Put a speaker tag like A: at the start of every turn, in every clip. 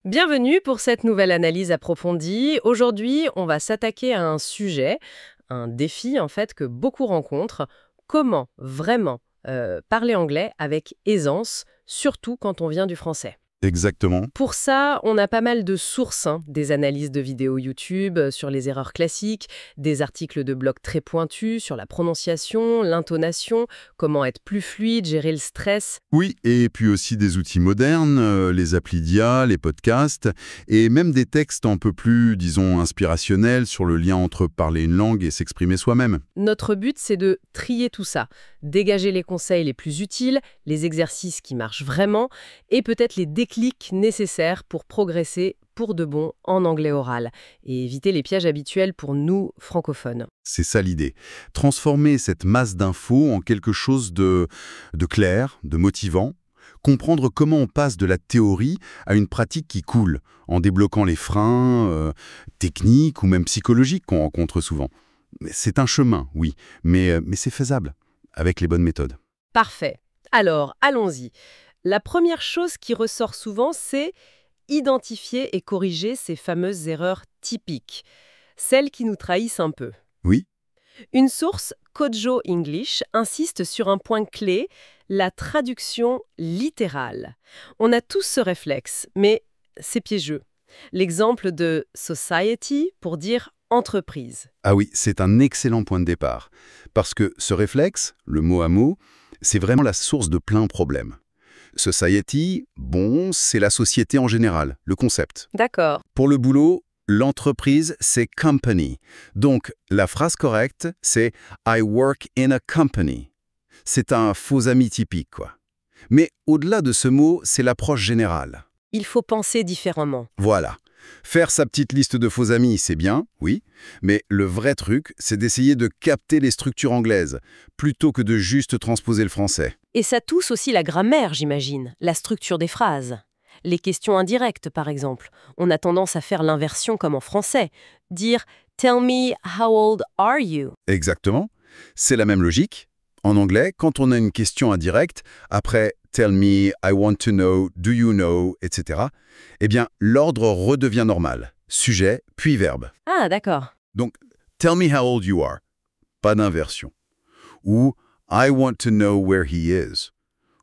A: Bienvenue pour cette nouvelle analyse approfondie. Aujourd'hui, on va s'attaquer à un sujet, un défi en fait que beaucoup rencontrent. Comment vraiment parler anglais avec aisance, surtout quand on vient du français.
B: Exactement.
A: Pour ça, on a pas mal de sources, des analyses de vidéos YouTube sur les erreurs classiques, des articles de blog très pointus sur la prononciation, l'intonation, comment être plus fluide, gérer le stress.
B: Oui, et puis aussi des outils modernes, les applis d'IA, les podcasts, et même des textes un peu plus, disons, inspirationnels sur le lien entre parler une langue et s'exprimer soi-même.
A: Notre but, c'est de trier tout ça, dégager les conseils les plus utiles, les exercices qui marchent vraiment, et peut-être les déclics nécessaires pour progresser pour de bon en anglais oral, et éviter les pièges habituels pour nous, francophones.
B: C'est ça l'idée. Transformer cette masse d'infos en quelque chose de clair, de motivant, comprendre comment on passe de la théorie à une pratique qui coule, en débloquant les freins techniques ou même psychologiques qu'on rencontre souvent. C'est un chemin, oui, mais c'est faisable, avec les bonnes méthodes.
A: Parfait. Alors, allons-y. La première chose qui ressort souvent, c'est identifier et corriger ces fameuses erreurs typiques, celles qui nous trahissent un peu.
B: Oui.
A: Une source, Kojo English, insiste sur un point clé, la traduction littérale. On a tous ce réflexe, mais c'est piégeux. L'exemple de society pour dire entreprise.
B: Ah oui, c'est un excellent point de départ. Parce que ce réflexe, le mot à mot, c'est vraiment la source de plein problème. Society, bon, c'est la société en général, le concept.
A: D'accord.
B: Pour le boulot, l'entreprise, c'est company. Donc, la phrase correcte, c'est I work in a company. C'est un faux ami typique, quoi. Mais au-delà de ce mot, c'est l'approche générale.
A: Il faut penser différemment.
B: Voilà. Faire sa petite liste de faux amis, c'est bien, oui, mais le vrai truc, c'est d'essayer de capter les structures anglaises, plutôt que de juste transposer le français.
A: Et ça touche aussi la grammaire, j'imagine, la structure des phrases. Les questions indirectes, par exemple. On a tendance à faire l'inversion comme en français. Dire « Tell me, how old are you ?»
B: Exactement. C'est la même logique. En anglais, quand on a une question indirecte, après « tell me »,« I want to know »,« do you know », etc., eh bien, l'ordre redevient normal. Sujet, puis verbe.
A: Ah, d'accord.
B: Donc, « tell me how old you are », pas d'inversion. Ou « I want to know where he is ».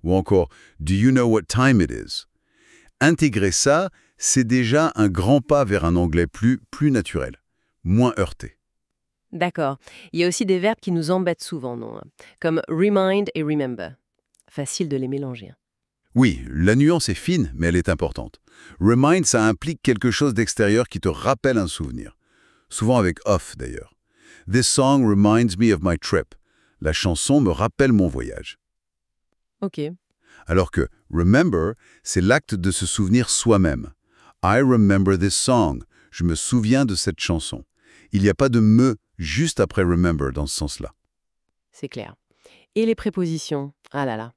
B: Ou encore « do you know what time it is ». Intégrer ça, c'est déjà un grand pas vers un anglais plus naturel, moins heurté.
A: D'accord. Il y a aussi des verbes qui nous embêtent souvent, non? Comme remind et remember. Facile de les mélanger.
B: Oui, la nuance est fine, mais elle est importante. Remind, ça implique quelque chose d'extérieur qui te rappelle un souvenir. Souvent avec off, d'ailleurs. This song reminds me of my trip. La chanson me rappelle mon voyage.
A: Ok.
B: Alors que remember, c'est l'acte de se souvenir soi-même. I remember this song. Je me souviens de cette chanson. Il n'y a pas de me juste après remember dans ce sens-là.
A: C'est clair. Et les prépositions? Ah là là.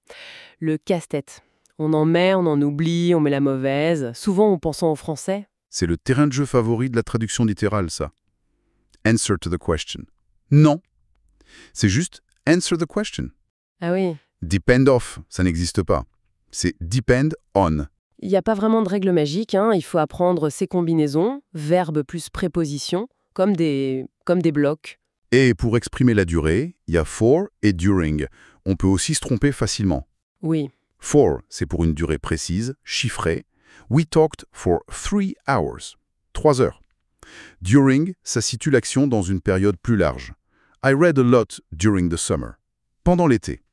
A: Le casse-tête. On en met, on en oublie, on met la mauvaise, souvent en pensant au français.
B: C'est le terrain de jeu favori de la traduction littérale, ça. Answer to the question. Non. C'est juste answer the question.
A: Ah oui.
B: Depend off, ça n'existe pas. C'est depend on.
A: Il n'y a pas vraiment de règle magique, il faut apprendre ces combinaisons, verbe plus préposition, comme des blocs.
B: Et pour exprimer la durée, il y a for et during. On peut aussi se tromper facilement.
A: Oui.
B: For, c'est pour une durée précise, chiffrée. We talked for 3 hours. 3 heures. During, ça situe l'action dans une période plus large. I read a lot during the summer. Pendant l'été.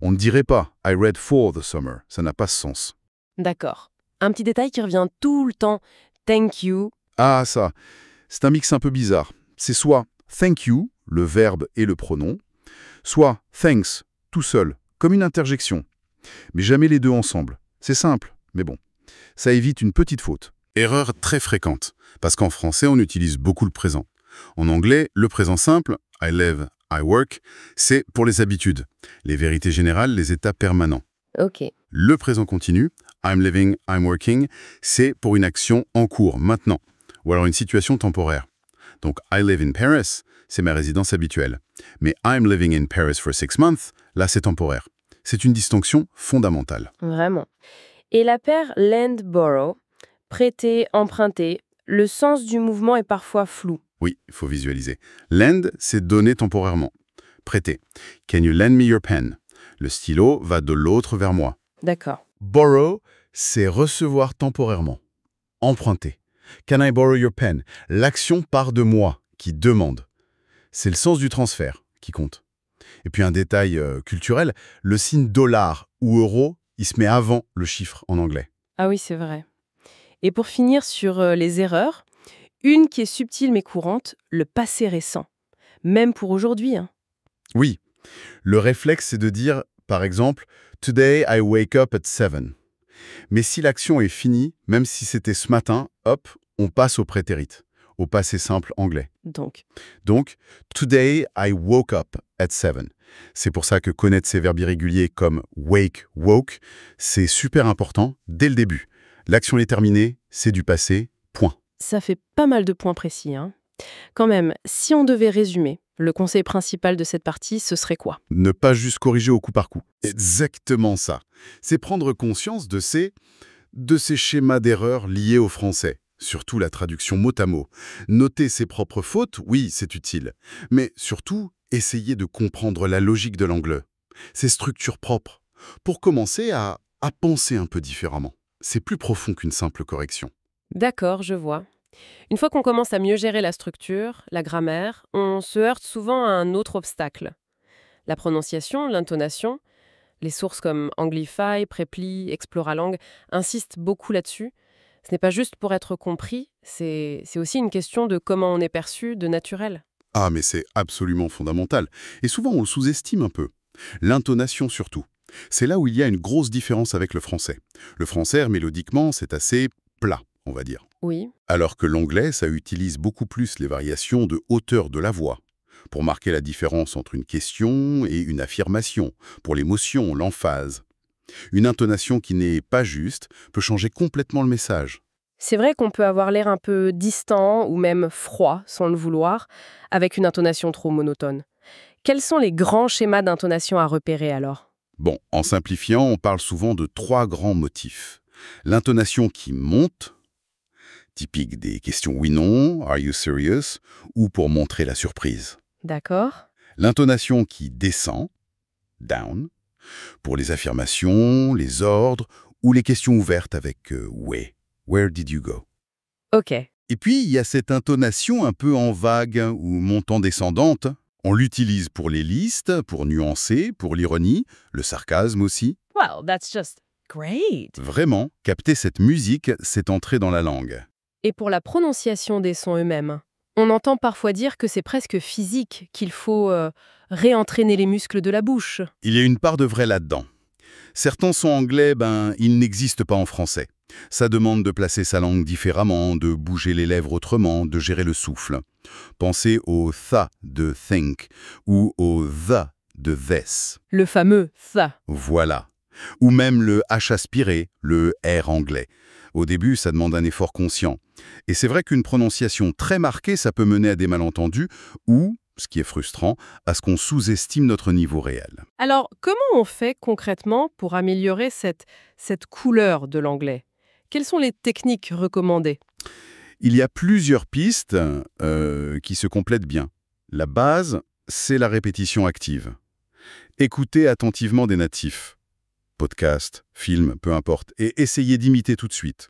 B: On ne dirait pas I read for the summer. Ça n'a pas ce sens.
A: D'accord. Un petit détail qui revient tout le temps. Thank you.
B: Ah, ça. C'est un mix un peu bizarre. C'est soit thank you, le verbe et le pronom, soit thanks, tout seul, comme une interjection. Mais jamais les deux ensemble. C'est simple, mais bon. Ça évite une petite faute. Erreur très fréquente, parce qu'en français, on utilise beaucoup le présent. En anglais, le présent simple, I live, I work, c'est pour les habitudes. Les vérités générales, les états permanents.
A: Ok.
B: Le présent continu, I'm living, I'm working, c'est pour une action en cours, maintenant, ou alors une situation temporaire. Donc, I live in Paris, c'est ma résidence habituelle. Mais I'm living in Paris for 6 months, là, c'est temporaire. C'est une distinction fondamentale.
A: Vraiment. Et la paire land-borrow, Prêter, emprunter. Le sens du mouvement est parfois flou.
B: Oui, il faut visualiser. Lend, c'est donner temporairement. Prêter. Can you lend me your pen? Le stylo va de l'autre vers moi.
A: D'accord.
B: Borrow, c'est recevoir temporairement. Emprunter. Can I borrow your pen? L'action part de moi, qui demande. C'est le sens du transfert qui compte. Et puis un détail culturel, le signe dollar ou euro, il se met avant le chiffre en anglais.
A: Ah oui, c'est vrai. Et pour finir sur les erreurs, une qui est subtile mais courante, le passé récent. Même pour aujourd'hui, hein.
B: Oui, le réflexe, c'est de dire, par exemple, « Today I wake up at 7 ». Mais si l'action est finie, même si c'était ce matin, hop, on passe au prétérit, au passé simple anglais. Donc, « Today I woke up at 7 ». C'est pour ça que connaître ces verbes irréguliers comme « wake »,« woke », c'est super important dès le début. L'action est terminée, c'est du passé, point.
A: Ça fait pas mal de points précis, hein. Quand même, si on devait résumer, le conseil principal de cette partie, ce serait quoi?
B: Ne pas juste corriger au coup par coup. Exactement ça. C'est prendre conscience de ces schémas d'erreur liés au français. Surtout la traduction mot à mot. Noter ses propres fautes, oui, c'est utile. Mais surtout, essayer de comprendre la logique de l'anglais. Ses structures propres. Pour commencer à penser un peu différemment. C'est plus profond qu'une simple correction.
A: D'accord, je vois. Une fois qu'on commence à mieux gérer la structure, la grammaire, on se heurte souvent à un autre obstacle. La prononciation, l'intonation, les sources comme Anglify, Preply, Exploralang insistent beaucoup là-dessus. Ce n'est pas juste pour être compris, c'est aussi une question de comment on est perçu, de naturel.
B: Ah, mais c'est absolument fondamental. Et souvent, on le sous-estime un peu. L'intonation surtout. C'est là où il y a une grosse différence avec le français. Le français, mélodiquement, c'est assez plat, on va dire.
A: Oui.
B: Alors que l'anglais, ça utilise beaucoup plus les variations de hauteur de la voix, pour marquer la différence entre une question et une affirmation, pour l'émotion, l'emphase. Une intonation qui n'est pas juste peut changer complètement le message.
A: C'est vrai qu'on peut avoir l'air un peu distant ou même froid, sans le vouloir, avec une intonation trop monotone. Quels sont les grands schémas d'intonation à repérer alors?
B: Bon, en simplifiant, on parle souvent de 3 grands motifs. L'intonation qui monte, typique des questions oui-non, are you serious, ou pour montrer la surprise.
A: D'accord.
B: L'intonation qui descend, down, pour les affirmations, les ordres ou les questions ouvertes avec where did you go?
A: Ok.
B: Et puis, il y a cette intonation un peu en vague ou montant-descendante. On l'utilise pour les listes, pour nuancer, pour l'ironie, le sarcasme aussi.
A: Well, that's just great.
B: Vraiment, capter cette musique, c'est entrer dans la langue.
A: Et pour la prononciation des sons eux-mêmes, on entend parfois dire que c'est presque physique, qu'il faut réentraîner les muscles de la bouche.
B: Il y a une part de vrai là-dedans. Certains sons anglais, ils n'existent pas en français. Ça demande de placer sa langue différemment, de bouger les lèvres autrement, de gérer le souffle. Pensez au « tha » de « think » ou au « the » de « this ».
A: Le fameux « tha ».
B: Voilà. Ou même le H aspiré, le R anglais. Au début, ça demande un effort conscient. Et c'est vrai qu'une prononciation très marquée, ça peut mener à des malentendus ou, ce qui est frustrant, à ce qu'on sous-estime notre niveau réel.
A: Alors, comment on fait concrètement pour améliorer cette couleur de l'anglais? Quelles sont les techniques recommandées?
B: Il y a plusieurs pistes qui se complètent bien. La base, c'est la répétition active. Écoutez attentivement des natifs. Podcast, film, peu importe, et essayez d'imiter tout de suite.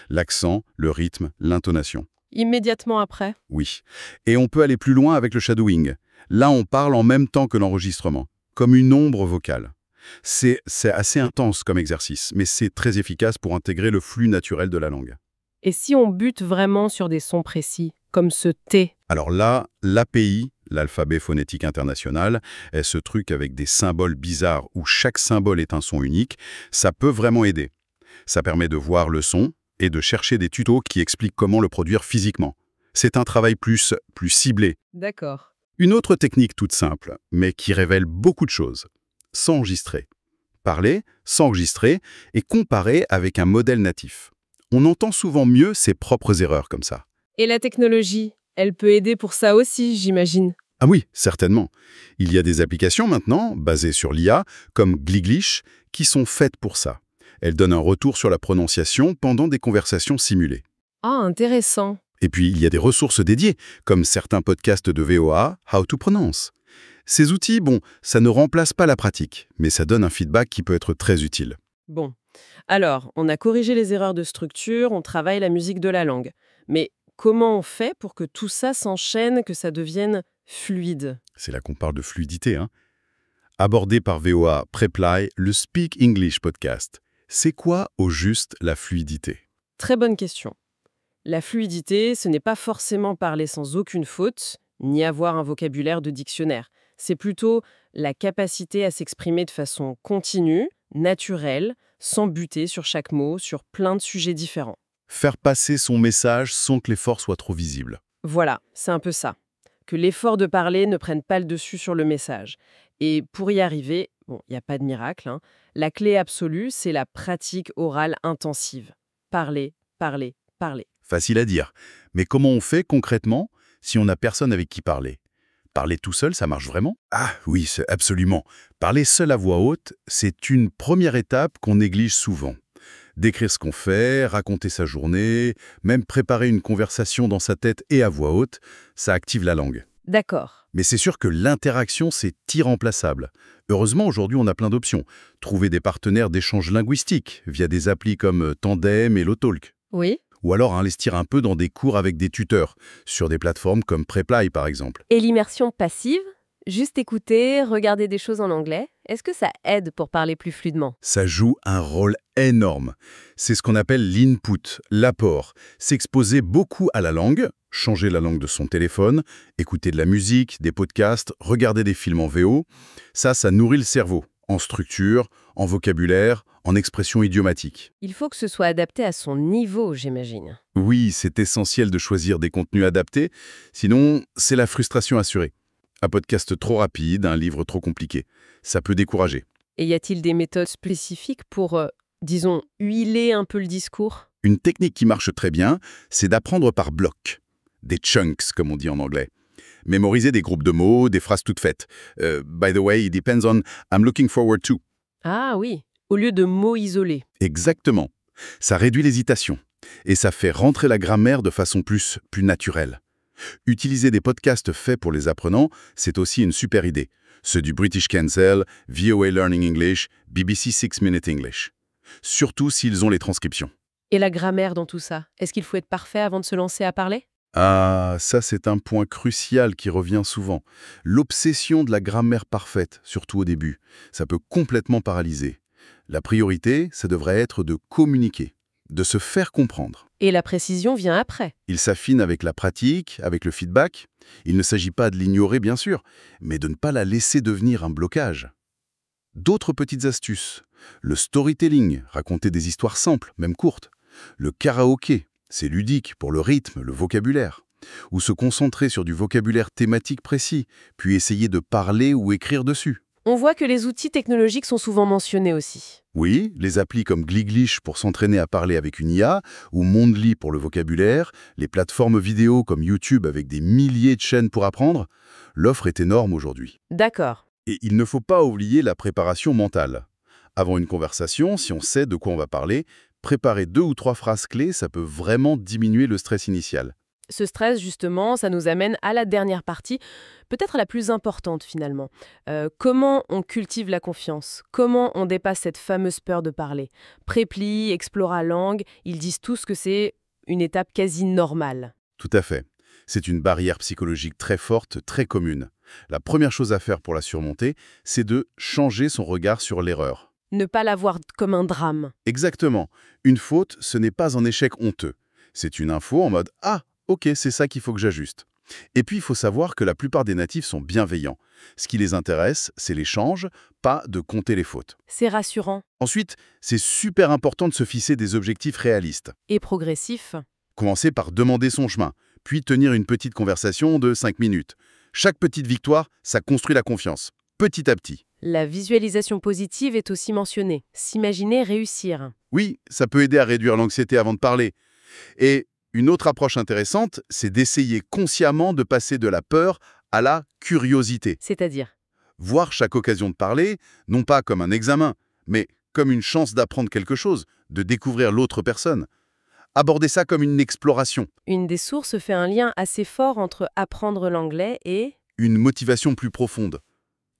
B: L'accent, le rythme, l'intonation.
A: Immédiatement après?
B: Oui. Et on peut aller plus loin avec le shadowing. Là, on parle en même temps que l'enregistrement, comme une ombre vocale. C'est assez intense comme exercice, mais c'est très efficace pour intégrer le flux naturel de la langue.
A: Et si on bute vraiment sur des sons précis, comme ce T?
B: Alors là, l'API, l'alphabet phonétique international, est ce truc avec des symboles bizarres où chaque symbole est un son unique, ça peut vraiment aider. Ça permet de voir le son et de chercher des tutos qui expliquent comment le produire physiquement. C'est un travail plus ciblé.
A: D'accord.
B: Une autre technique toute simple, mais qui révèle beaucoup de choses. S'enregistrer. Parler, s'enregistrer et comparer avec un modèle natif. On entend souvent mieux ses propres erreurs comme ça.
A: Et la technologie, elle peut aider pour ça aussi, j'imagine.
B: Ah oui, certainement. Il y a des applications maintenant, basées sur l'IA, comme Gliglish, qui sont faites pour ça. Elle donne un retour sur la prononciation pendant des conversations simulées.
A: Ah, intéressant.
B: Et puis, il y a des ressources dédiées, comme certains podcasts de VOA, How to Pronounce. Ces outils, bon, ça ne remplace pas la pratique, mais ça donne un feedback qui peut être très utile.
A: Bon. Alors, on a corrigé les erreurs de structure, on travaille la musique de la langue. Mais comment on fait pour que tout ça s'enchaîne, que ça devienne fluide?
B: C'est là qu'on parle de fluidité, hein. Abordé par VOA Preply, le Speak English podcast. C'est quoi, au juste, la fluidité?
A: Très bonne question. La fluidité, ce n'est pas forcément parler sans aucune faute, ni avoir un vocabulaire de dictionnaire. C'est plutôt la capacité à s'exprimer de façon continue, naturelle, sans buter sur chaque mot, sur plein de sujets différents.
B: Faire passer son message sans que l'effort soit trop visible.
A: Voilà, c'est un peu ça. Que l'effort de parler ne prenne pas le dessus sur le message. Et pour y arriver, bon, il n'y a pas de miracle, hein, la clé absolue, c'est la pratique orale intensive. Parler, parler, parler.
B: Facile à dire. Mais comment on fait concrètement si on n'a personne avec qui parler? Parler tout seul, ça marche vraiment? Ah oui, absolument. Parler seul à voix haute, c'est une première étape qu'on néglige souvent. Décrire ce qu'on fait, raconter sa journée, même préparer une conversation dans sa tête et à voix haute, ça active la langue.
A: D'accord.
B: Mais c'est sûr que l'interaction, c'est irremplaçable. Heureusement, aujourd'hui, on a plein d'options. Trouver des partenaires d'échange linguistique via des applis comme Tandem et HelloTalk.
A: Oui.
B: Ou alors investir un peu dans des cours avec des tuteurs, sur des plateformes comme Preply par exemple.
A: Et l'immersion passive? Juste écouter, regarder des choses en anglais, est-ce que ça aide pour parler plus fluidement?
B: Ça joue un rôle énorme. C'est ce qu'on appelle l'input, l'apport. S'exposer beaucoup à la langue, changer la langue de son téléphone, écouter de la musique, des podcasts, regarder des films en VO, ça nourrit le cerveau, en structure, en vocabulaire, en expression idiomatique.
A: Il faut que ce soit adapté à son niveau, j'imagine.
B: Oui, c'est essentiel de choisir des contenus adaptés, sinon c'est la frustration assurée. Un podcast trop rapide, un livre trop compliqué. Ça peut décourager.
A: Et y a-t-il des méthodes spécifiques pour, disons, huiler un peu le discours?
B: Une technique qui marche très bien, c'est d'apprendre par blocs. Des chunks, comme on dit en anglais. Mémoriser des groupes de mots, des phrases toutes faites. By the way, it depends on I'm looking forward to.
A: Ah oui, au lieu de mots isolés.
B: Exactement. Ça réduit l'hésitation. Et ça fait rentrer la grammaire de façon plus naturelle. Utiliser des podcasts faits pour les apprenants, c'est aussi une super idée. Ceux du British Council, VOA Learning English, BBC 6 Minute English. Surtout s'ils ont les transcriptions.
A: Et la grammaire dans tout ça? Est-ce qu'il faut être parfait avant de se lancer à parler?
B: Ah, ça c'est un point crucial qui revient souvent. L'obsession de la grammaire parfaite, surtout au début, ça peut complètement paralyser. La priorité, ça devrait être de communiquer, de se faire comprendre.
A: Et la précision vient après.
B: Il s'affine avec la pratique, avec le feedback. Il ne s'agit pas de l'ignorer, bien sûr, mais de ne pas la laisser devenir un blocage. D'autres petites astuces. Le storytelling, raconter des histoires simples, même courtes. Le karaoké, c'est ludique pour le rythme, le vocabulaire. Ou se concentrer sur du vocabulaire thématique précis, puis essayer de parler ou écrire dessus.
A: On voit que les outils technologiques sont souvent mentionnés aussi.
B: Oui, les applis comme Gliglish pour s'entraîner à parler avec une IA, ou Mondly pour le vocabulaire, les plateformes vidéo comme YouTube avec des milliers de chaînes pour apprendre, l'offre est énorme aujourd'hui.
A: D'accord.
B: Et il ne faut pas oublier la préparation mentale. Avant une conversation, si on sait de quoi on va parler, préparer 2 ou 3 phrases clés, ça peut vraiment diminuer le stress initial.
A: Ce stress, justement, ça nous amène à la dernière partie, peut-être la plus importante finalement. Comment on cultive la confiance? Comment on dépasse cette fameuse peur de parler? Preply, Explora Langue, ils disent tous que c'est une étape quasi normale.
B: Tout à fait. C'est une barrière psychologique très forte, très commune. La première chose à faire pour la surmonter, c'est de changer son regard sur l'erreur.
A: Ne pas la voir comme un drame.
B: Exactement. Une faute, ce n'est pas un échec honteux. C'est une info en mode « Ah, ok, c'est ça qu'il faut que j'ajuste ». Et puis, il faut savoir que la plupart des natifs sont bienveillants. Ce qui les intéresse, c'est l'échange, pas de compter les fautes.
A: C'est rassurant.
B: Ensuite, c'est super important de se fixer des objectifs réalistes.
A: Et progressif.
B: Commencer par demander son chemin, puis tenir une petite conversation de 5 minutes. Chaque petite victoire, ça construit la confiance, petit à petit.
A: La visualisation positive est aussi mentionnée. S'imaginer réussir.
B: Oui, ça peut aider à réduire l'anxiété avant de parler. Et une autre approche intéressante, c'est d'essayer consciemment de passer de la peur à la curiosité.
A: C'est-à-dire?
B: Voir chaque occasion de parler, non pas comme un examen, mais comme une chance d'apprendre quelque chose, de découvrir l'autre personne. Abordez ça comme une exploration,
A: Une des sources fait un lien assez fort entre apprendre l'anglais et...
B: une motivation plus profonde.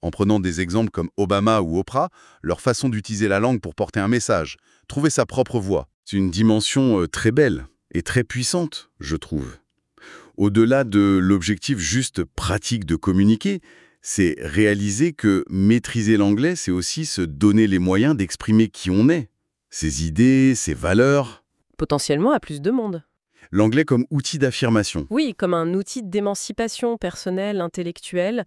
B: En prenant des exemples comme Obama ou Oprah, leur façon d'utiliser la langue pour porter un message, trouver sa propre voix. C'est une dimension très belle et très puissante, je trouve. Au-delà de l'objectif juste pratique de communiquer, c'est réaliser que maîtriser l'anglais, c'est aussi se donner les moyens d'exprimer qui on est, ses idées, ses valeurs.
A: potentiellement à plus de monde.
B: L'anglais comme outil d'affirmation.
A: Oui, comme un outil d'émancipation personnelle, intellectuelle,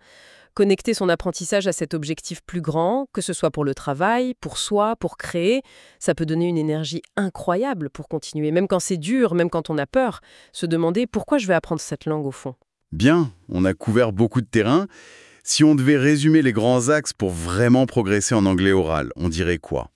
A: connecter son apprentissage à cet objectif plus grand, que ce soit pour le travail, pour soi, pour créer, ça peut donner une énergie incroyable pour continuer, même quand c'est dur, même quand on a peur, se demander pourquoi je vais apprendre cette langue au fond.
B: Bien, on a couvert beaucoup de terrain. Si on devait résumer les grands axes pour vraiment progresser en anglais oral, on dirait quoi?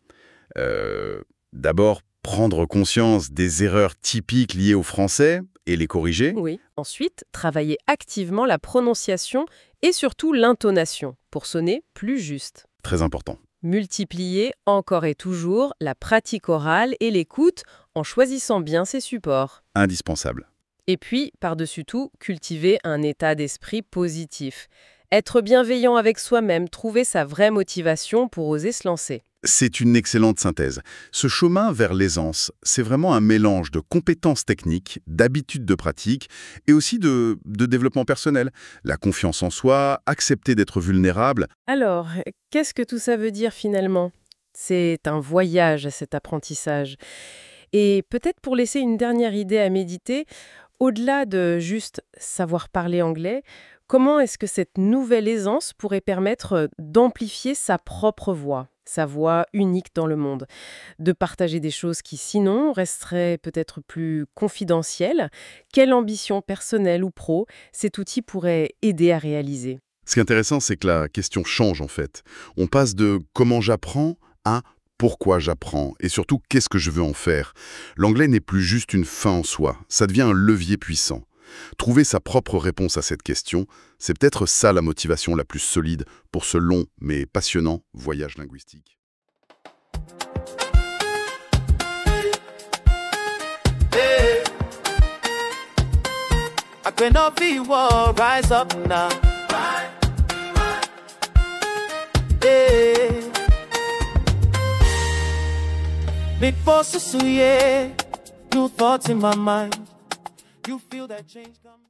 B: D'abord, prendre conscience des erreurs typiques liées au français et les corriger.
A: Oui. Ensuite, travailler activement la prononciation et surtout l'intonation pour sonner plus juste.
B: Très important.
A: Multiplier encore et toujours la pratique orale et l'écoute en choisissant bien ses supports.
B: Indispensable.
A: Et puis, par-dessus tout, cultiver un état d'esprit positif. Être bienveillant avec soi-même, trouver sa vraie motivation pour oser se lancer.
B: C'est une excellente synthèse. Ce chemin vers l'aisance, c'est vraiment un mélange de compétences techniques, d'habitudes de pratique et aussi de développement personnel. La confiance en soi, accepter d'être vulnérable.
A: Alors, qu'est-ce que tout ça veut dire finalement? C'est un voyage, cet apprentissage. Et peut-être pour laisser une dernière idée à méditer, au-delà de juste savoir parler anglais, comment est-ce que cette nouvelle aisance pourrait permettre d'amplifier sa propre voix, sa voix unique dans le monde, de partager des choses qui sinon resteraient peut-être plus confidentielles? Quelle ambition personnelle ou pro cet outil pourrait aider à réaliser?
B: Ce qui est intéressant, c'est que la question change en fait. On passe de comment j'apprends à pourquoi j'apprends et surtout qu'est-ce que je veux en faire. L'anglais n'est plus juste une fin en soi, ça devient un levier puissant. Trouver sa propre réponse à cette question, c'est peut-être ça la motivation la plus solide pour ce long mais passionnant voyage linguistique.
C: I cannot be war, rise up now. Yeah. Big bosses, yeah. New thoughts in my mind. You feel that change coming.